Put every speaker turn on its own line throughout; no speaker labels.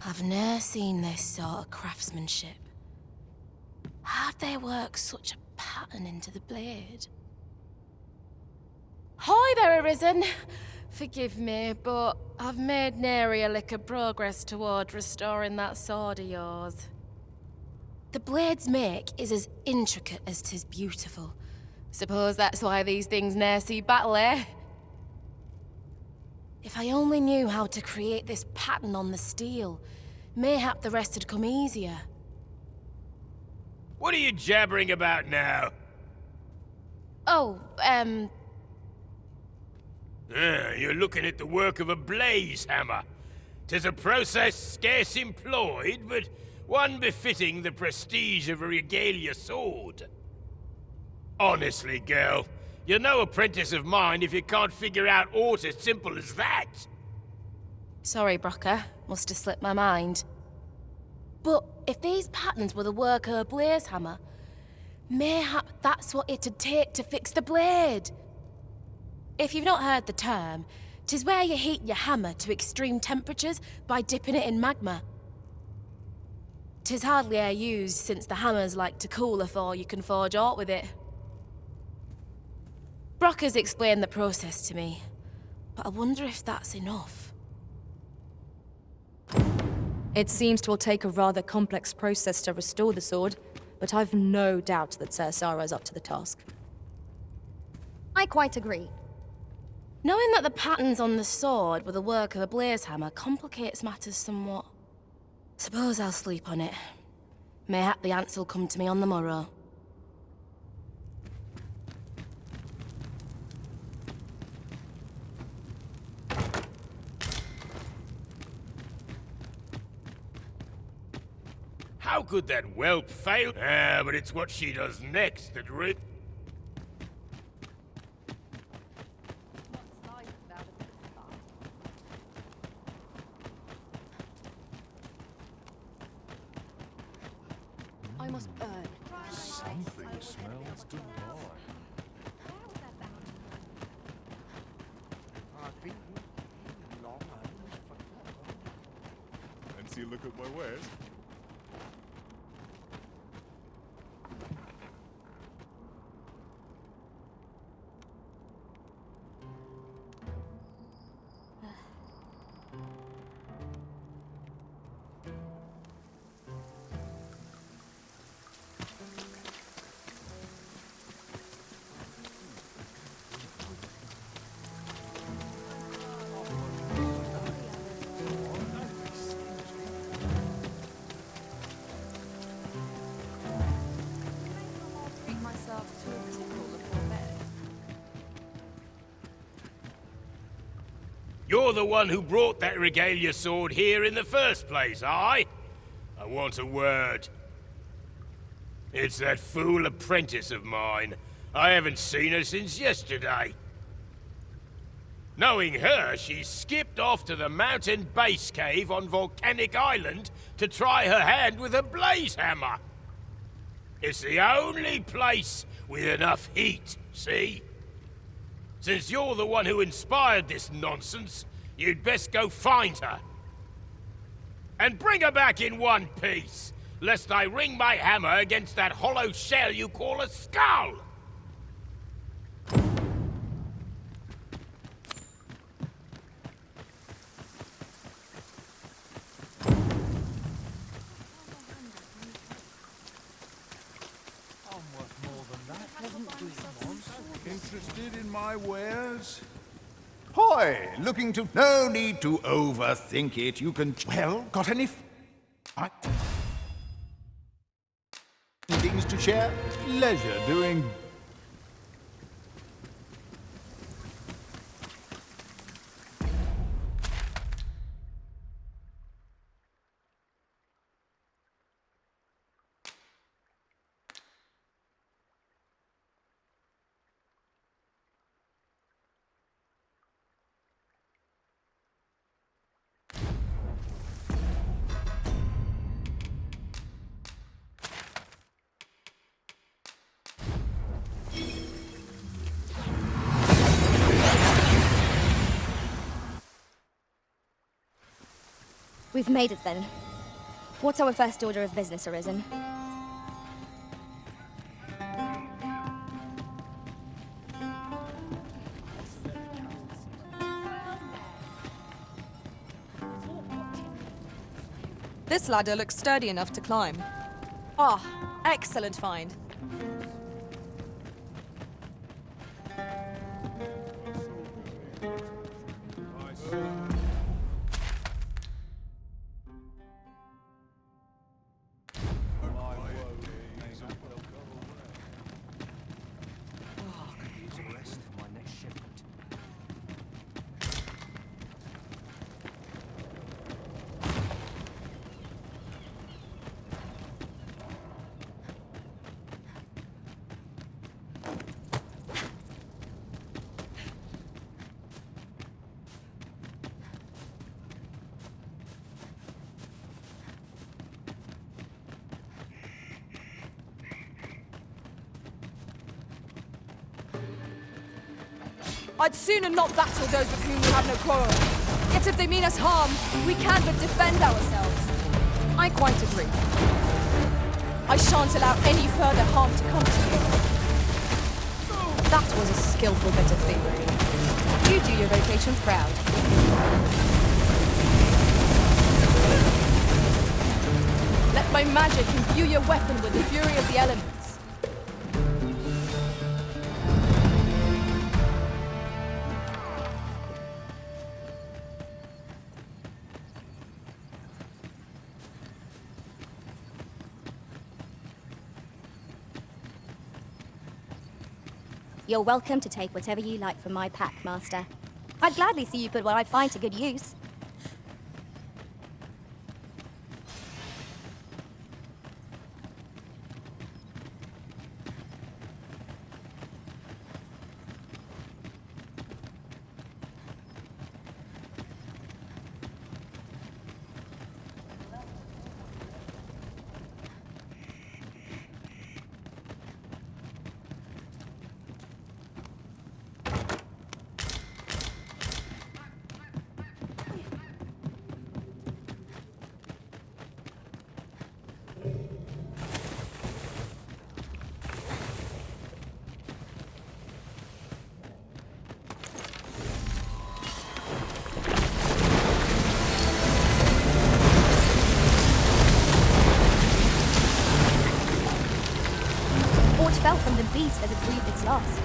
I've never seen this sort of craftsmanship. How'd they work such a pattern into the blade? Hi there, Arisen. Forgive me, but I've made nary a lick of progress toward restoring that sword of yours. The blade's make is as intricate as 'tis beautiful. Suppose that's why these things ne'er see battle, eh? If I only knew how to create this pattern on the steel, mayhap the rest had come easier.
What are you jabbering about now?
Oh,
You're looking at the work of a blaze hammer. 'Tis a process scarce employed, but one befitting the prestige of a regalia sword. Honestly, girl, you're no apprentice of mine if you can't figure out aught as simple as that.
Sorry, Brocker. Must have slipped my mind. But if these patterns were the work of a blaze hammer, mayhap that's what it'd take to fix the blade. If you've not heard the term, 'tis where you heat your hammer to extreme temperatures by dipping it in magma. 'Tis hardly e'er used since the hammers like to cool afore you can forge aught with it. Brocker's explained the process to me, but I wonder if that's enough.
It seems to take a rather complex process to restore the sword, but I've no doubt that Ser Sara's up to the task.
I quite agree.
Knowing that the patterns on the sword were the work of a blaze hammer complicates matters somewhat. Suppose I'll sleep on it. Mayhap the answer'll come to me on the morrow.
How could that whelp fail? Ah, but it's what she does next that
I must earn.
Something smells divine. Fancy a look at my wares?
You're the one who brought that regalia sword here in the first place, aye? I want a word. It's that fool apprentice of mine. I haven't seen her since yesterday. Knowing her, she skipped off to the mountain base cave on Volcanic Island to try her hand with a blaze hammer. It's the only place with enough heat, see? Since you're the one who inspired this nonsense, you'd best go find her. And bring her back in one piece, lest I ring my hammer against that hollow shell you call a skull!
Interested in my wares? Hoy! Looking to... No need to overthink it. You can... Well, got any... Things to share? Pleasure doing...
We've made it then. What's our first order of business, Arisen?
This ladder looks sturdy enough to climb. Ah, excellent find. I'd sooner not battle those with whom we have no quarrel. Yet if they mean us harm, we can but defend ourselves. I quite agree. I shan't allow any further harm to come to you. That was a skillful bit of thievery. You do your vocations proud. Let my magic imbue your weapon with the fury of the elements.
You're welcome to take whatever you like from my pack, Master. I'd gladly see you put what I find to good use. Fell from the beast as it breathed its last.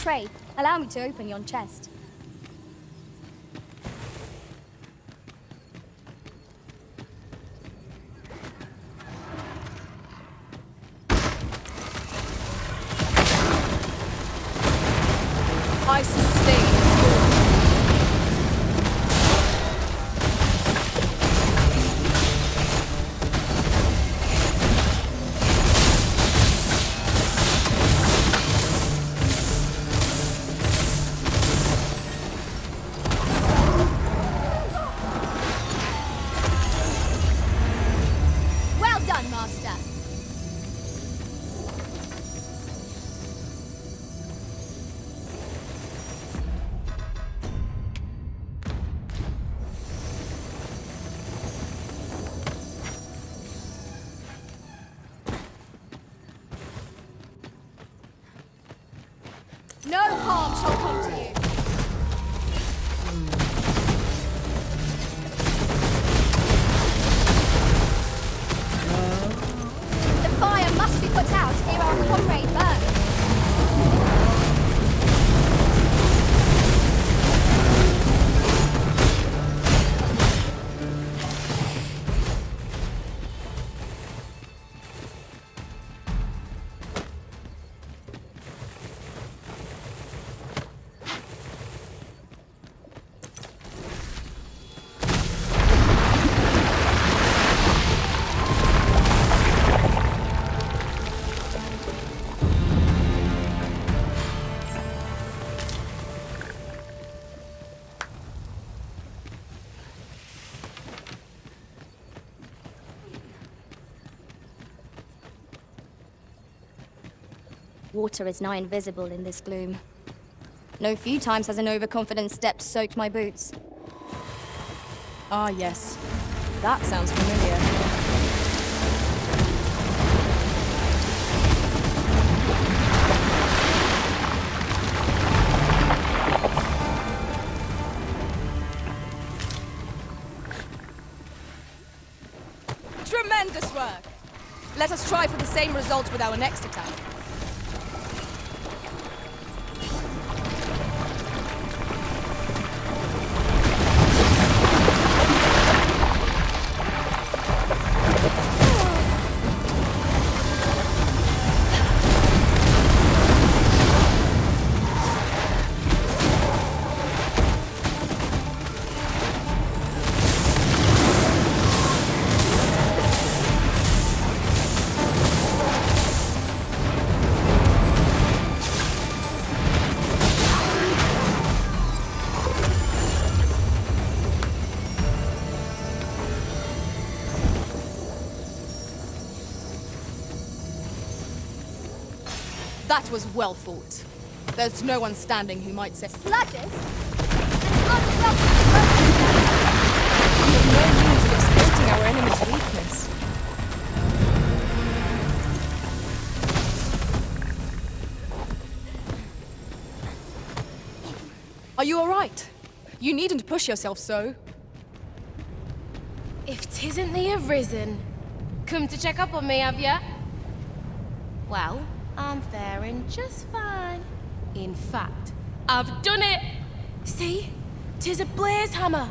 Pray, allow me to open yon chest.
I sustain
Water is nigh invisible in this gloom. No few times has an overconfident step soaked my boots.
Ah, yes. That sounds familiar. Tremendous work! Let us try for the same result with our next attack. That was well fought. There's no one standing who might say...
Sludges?
We have no means of exploiting our enemy's weakness. Are you alright? You needn't push yourself so.
If 'tisn't the Arisen, come to check up on me, have ya? Well, I'm faring just fine. In fact, I've done it! See? 'Tis a blaze hammer!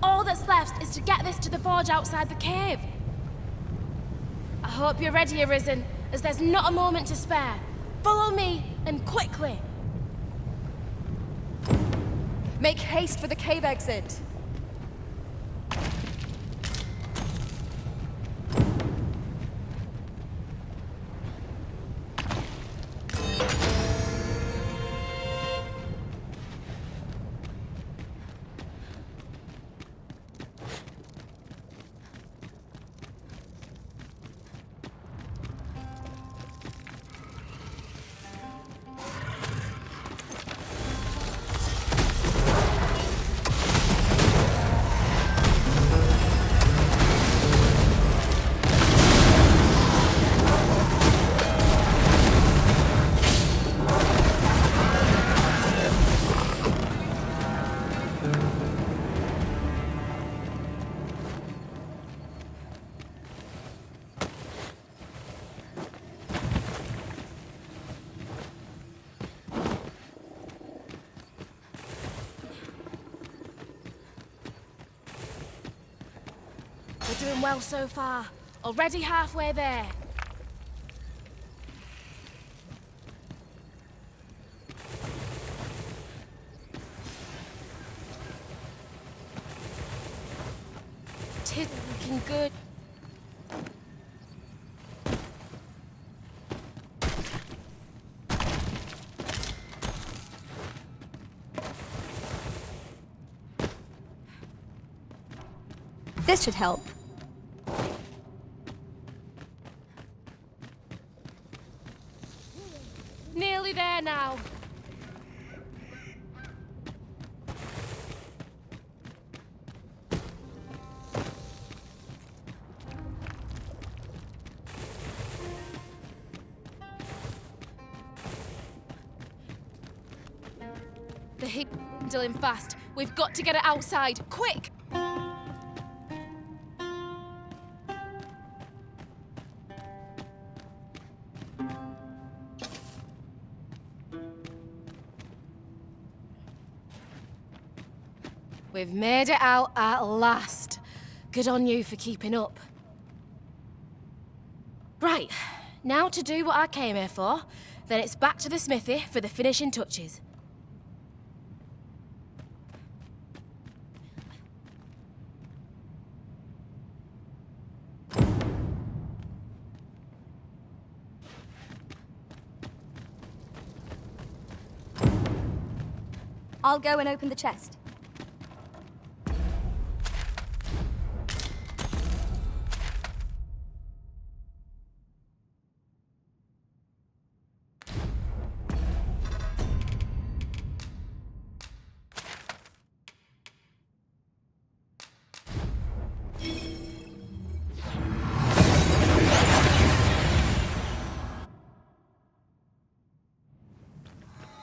All that's left is to get this to the forge outside the cave. I hope you're ready, Arisen, as there's not a moment to spare. Follow me, and quickly!
Make haste for the cave exit.
We're doing well so far. Already halfway there. Tis looking good.
This should help.
Nearly there now. The heat's dwindling fast. We've got to get it outside. Quick! We've made it out at last. Good on you for keeping up. Right, now to do what I came here for, then it's back to the smithy for the finishing touches.
I'll go and open the chest.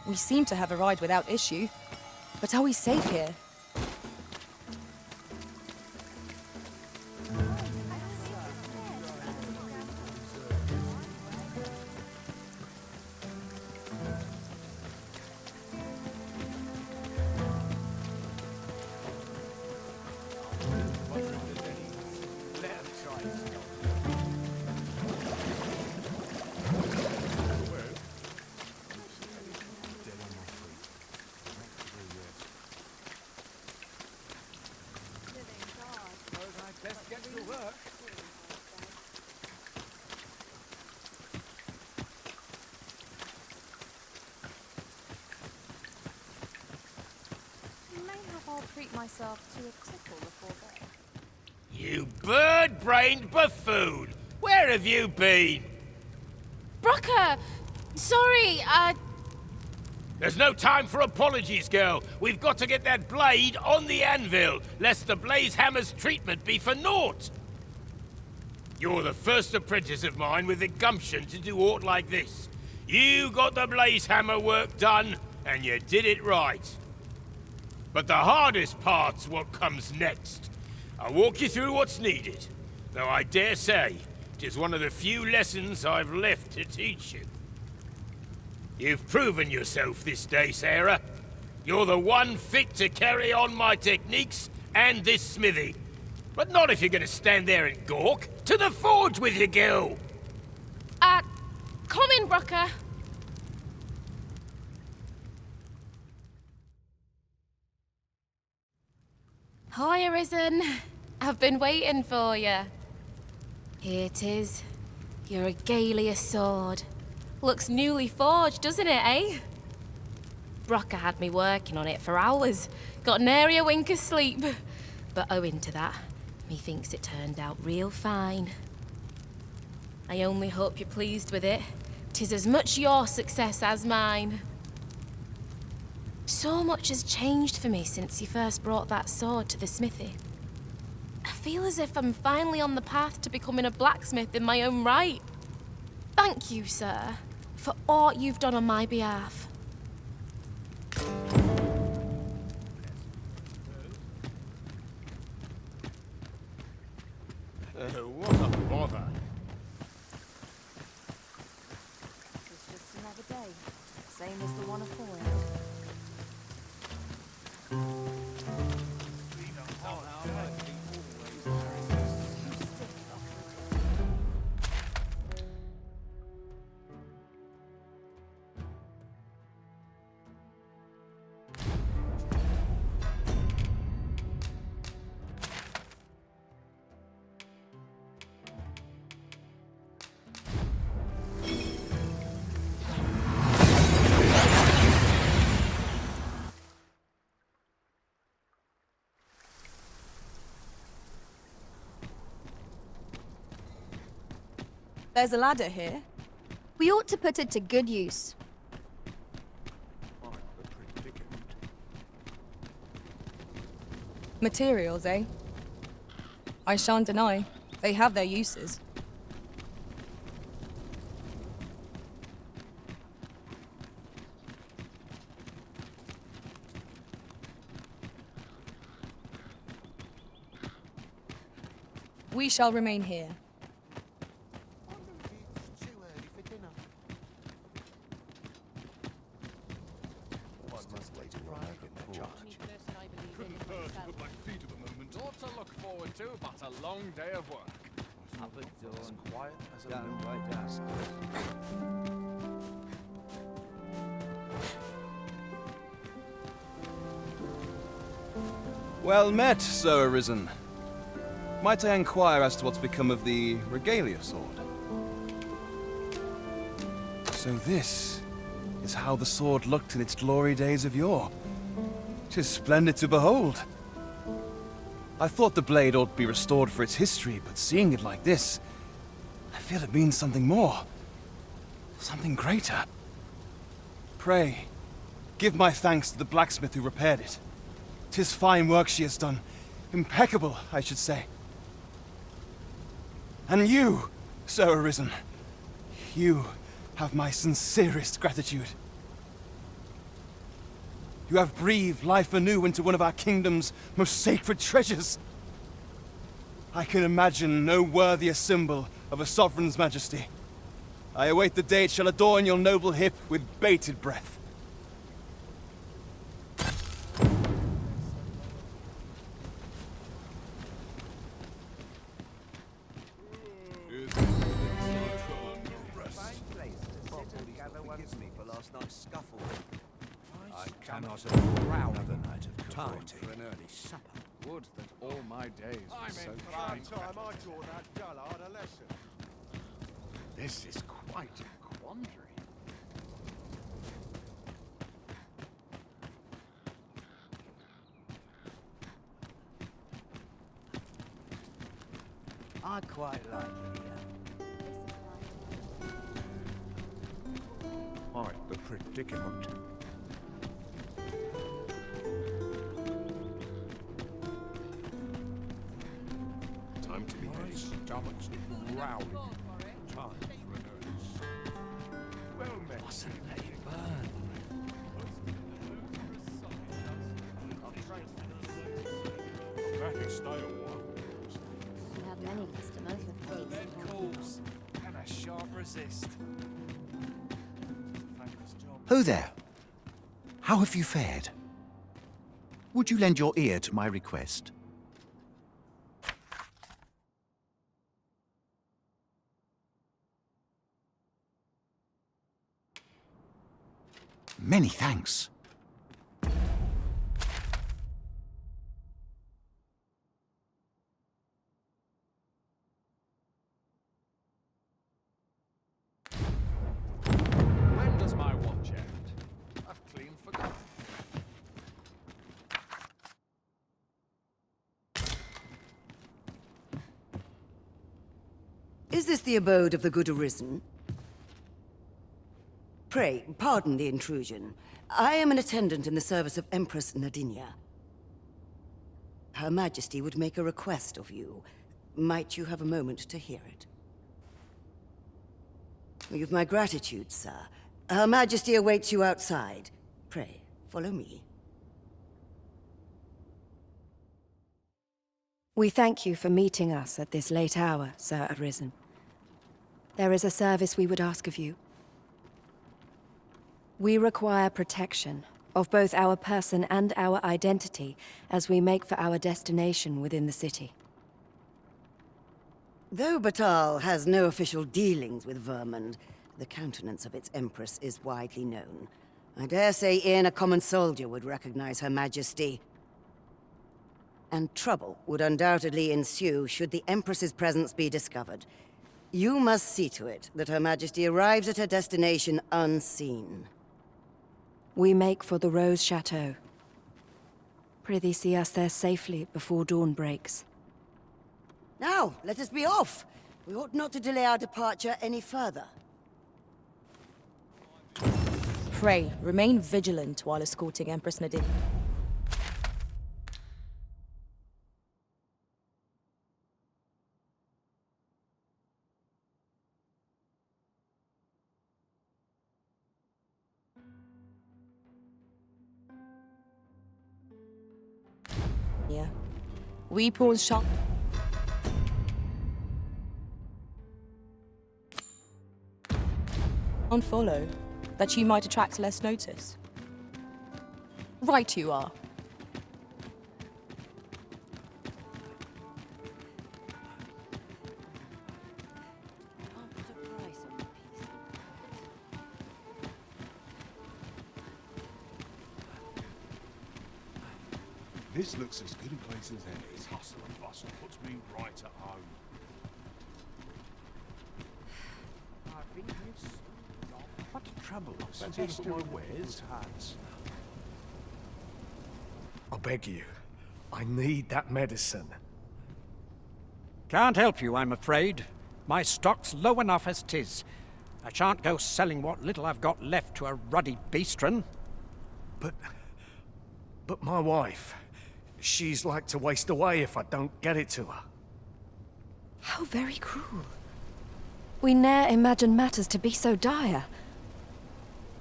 We seem to have arrived without issue. But are we safe here?
I'll treat myself to a tickle before bed.
You bird-brained buffoon! Where have you been?
Brocker! Sorry,
There's no time for apologies, girl. We've got to get that blade on the anvil, lest the blaze hammer's treatment be for naught. You're the first apprentice of mine with the gumption to do aught like this. You got the blaze hammer work done, and you did it right. But the hardest part's what comes next. I'll walk you through what's needed, though I dare say 'tis one of the few lessons I've left to teach you. You've proven yourself this day, Sarah. You're the one fit to carry on my techniques and this smithy. But not if you're gonna stand there and gawk. To the forge with you, girl!
come in, Brocker. Hi, Arisen. I've been waiting for you. Here it is. Your regalia sword. Looks newly forged, doesn't it, eh? Brocker had me working on it for hours. Got nary a wink of sleep. But owing to that, methinks it turned out real fine. I only hope you're pleased with it. 'Tis as much your success as mine. So much has changed for me since you first brought that sword to the smithy. I feel as if I'm finally on the path to becoming a blacksmith in my own right. Thank you, sir, for all you've done on my behalf.
What a bother.
It's just another day. Same as the one afore. There's a ladder here.
We ought to put it to good use.
Materials, eh? I shan't deny. They have their uses. We shall remain here.
But a long day of work.
As quiet as a right desk.
Well met, Sir Arisen. Might I inquire as to what's become of the regalia sword? So this is how the sword looked in its glory days of yore. 'Tis splendid to behold. I thought the blade ought to be restored for its history, but seeing it like this, I feel it means something more. Something greater. Pray, give my thanks to the blacksmith who repaired it. 'Tis fine work she has done. Impeccable, I should say. And you, Sir Arisen, you have my sincerest gratitude. You have breathed life anew into one of our kingdom's most sacred treasures. I can imagine no worthier symbol of a sovereign's majesty. I await the day it shall adorn your noble hip with bated breath.
I cannot allow the night of time for an early supper.
Would that all my days were so
Time
short.
I taught that dullard a lesson.
This is quite a quandary.
I quite like it here. Quite the predicament. Time to be my stomach's growling. Time for an early supper. Well met. Mustn't let it burn. I'll back and stay a while.
You have many customers with pigs.
Red calls. Can I shan't resist.
Ho there. How have you fared? Would you lend your ear to my request? Many thanks.
When does my watch end? I've clean forgotten.
Is this the abode of the good arisen? Pray, pardon the intrusion. I am an attendant in the service of Empress Nadinia. Her Majesty would make a request of you. Might you have a moment to hear it? You've my gratitude, sir. Her Majesty awaits you outside. Pray, follow me.
We thank you for meeting us at this late hour, Sir Arisen. There is a service we would ask of you. We require protection of both our person and our identity as we make for our destination within the city.
Though Batal has no official dealings with Vermund, the countenance of its Empress is widely known. I dare say even a common soldier would recognize Her Majesty. And trouble would undoubtedly ensue should the Empress's presence be discovered. You must see to it that Her Majesty arrives at her destination unseen.
We make for the Rose Chateau. Prithee see us there safely before dawn breaks.
Now, let us be off! We ought not to delay our departure any further.
Pray, remain vigilant while escorting Empress Nadine. Yeah. We pawns shall unfollow, that you might attract less notice. Right you are.
This looks as good a place as any. This hustle and bustle puts me right at home. I've been here so long. What trouble? Fancy my wares?
I beg you. I need that medicine.
Can't help you, I'm afraid. My stock's low enough as 'tis. I shan't go selling what little I've got left to a ruddy beastren.
But my wife, she's like to waste away if I don't get it to her.
How very cruel. We ne'er imagined matters to be so dire.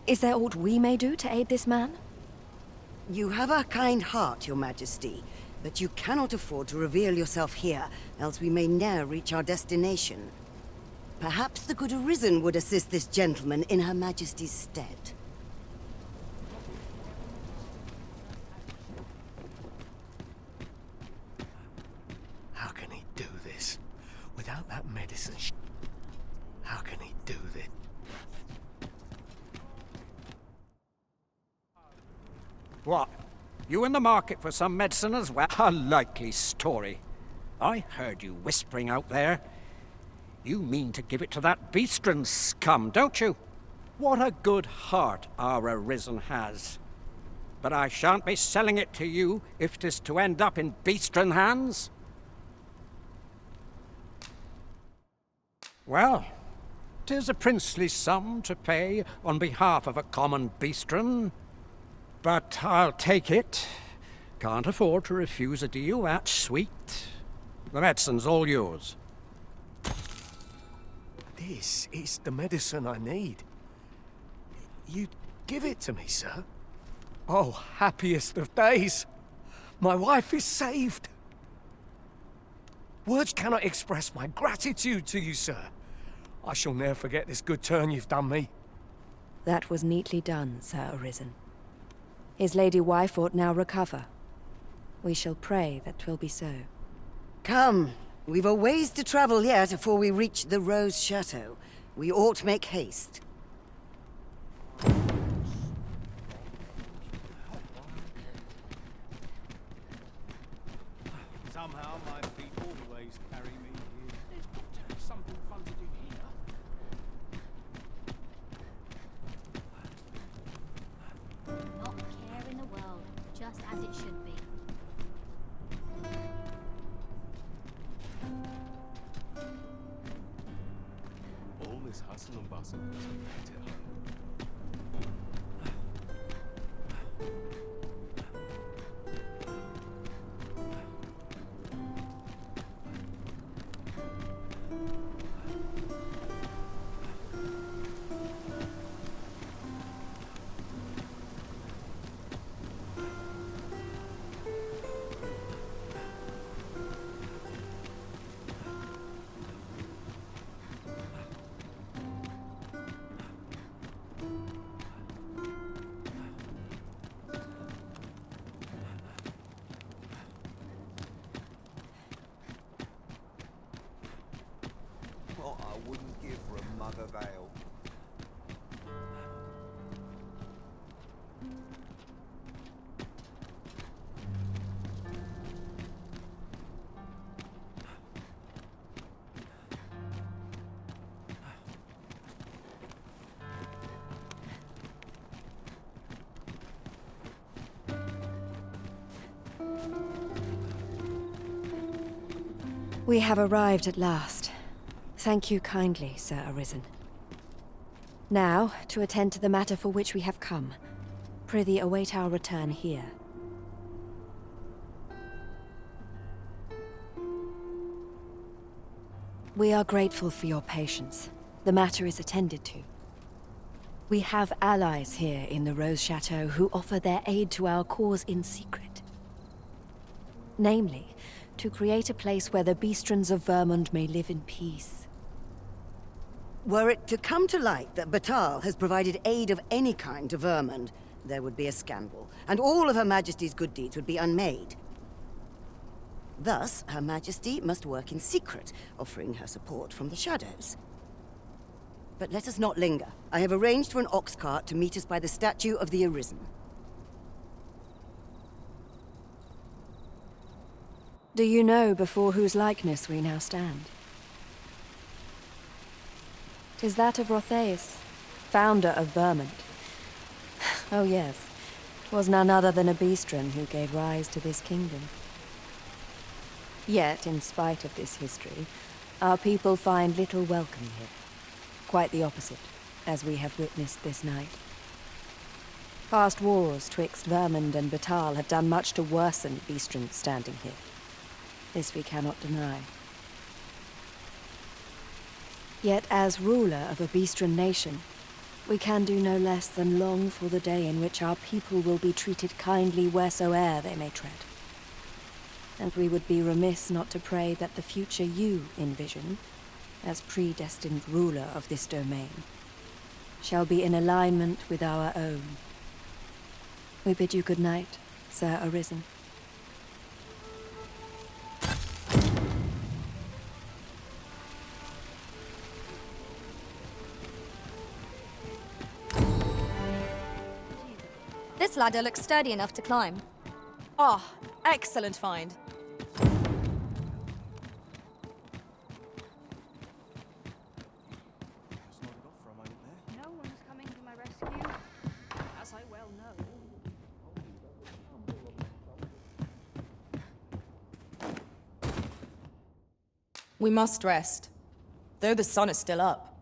Is there aught we may do to aid this man?
You have a kind heart, Your Majesty, but you cannot afford to reveal yourself here, else we may ne'er reach our destination. Perhaps the good Arisen would assist this gentleman in Her Majesty's stead.
How can he do this? Without that medicine How can he do this?
What? You in the market for some medicine as well? A likely story. I heard you whispering out there. You mean to give it to that Beastren scum, don't you? What a good heart our Arisen has. But I shan't be selling it to you if 'tis to end up in Beastren hands. Well, 'tis a princely sum to pay on behalf of a common Beastren. But I'll take it. Can't afford to refuse a deal that sweet. The medicine's all yours.
This is the medicine I need. You'd give it to me, sir? Oh, happiest of days. My wife is saved. Words cannot express my gratitude to you, sir. I shall never forget this good turn you've done me.
That was neatly done, Sir Arisen. His lady wife ought now recover. We shall pray that 'twill be so.
Come, we've a ways to travel yet before we reach the Rose Chateau. We ought to make haste.
Somehow my feet always carry me here. There's got to be something fun to do here.
Not a care in the world, just as it should be.
All this hustle and bustle was back at home.
What I wouldn't give for a mug of ale.
We have arrived at last. Thank you kindly, Sir Arisen. Now, to attend to the matter for which we have come. Prithee await our return here. We are grateful for your patience. The matter is attended to. We have allies here in the Rose Chateau who offer their aid to our cause in secret. Namely, to create a place where the Beastrons of Vermund may live in peace.
Were it to come to light that Batal has provided aid of any kind to Vermund, there would be a scandal, and all of Her Majesty's good deeds would be unmade. Thus, Her Majesty must work in secret, offering her support from the shadows. But let us not linger. I have arranged for an ox cart to meet us by the statue of the Arisen.
Do you know before whose likeness we now stand? 'Tis that of Rotheus, founder of Vermund. Oh yes, 'twas none other than a Beastren who gave rise to this kingdom. Yet, in spite of this history, our people find little welcome here. Quite the opposite, as we have witnessed this night. Past wars twixt Vermund and Batal have done much to worsen Beastren's standing here. This we cannot deny. Yet as ruler of a Beastren nation, We can do no less than long for the day in which our people will be treated kindly wheresoe'er they may tread. And we would be remiss not to pray that the future you envision, as predestined ruler of this domain, shall be in alignment with our own. We bid you good night, Sir Arisen.
This ladder looks sturdy enough to climb.
Ah, excellent find.
No one's coming to my rescue, as I well know.
We must rest, though the sun is still up.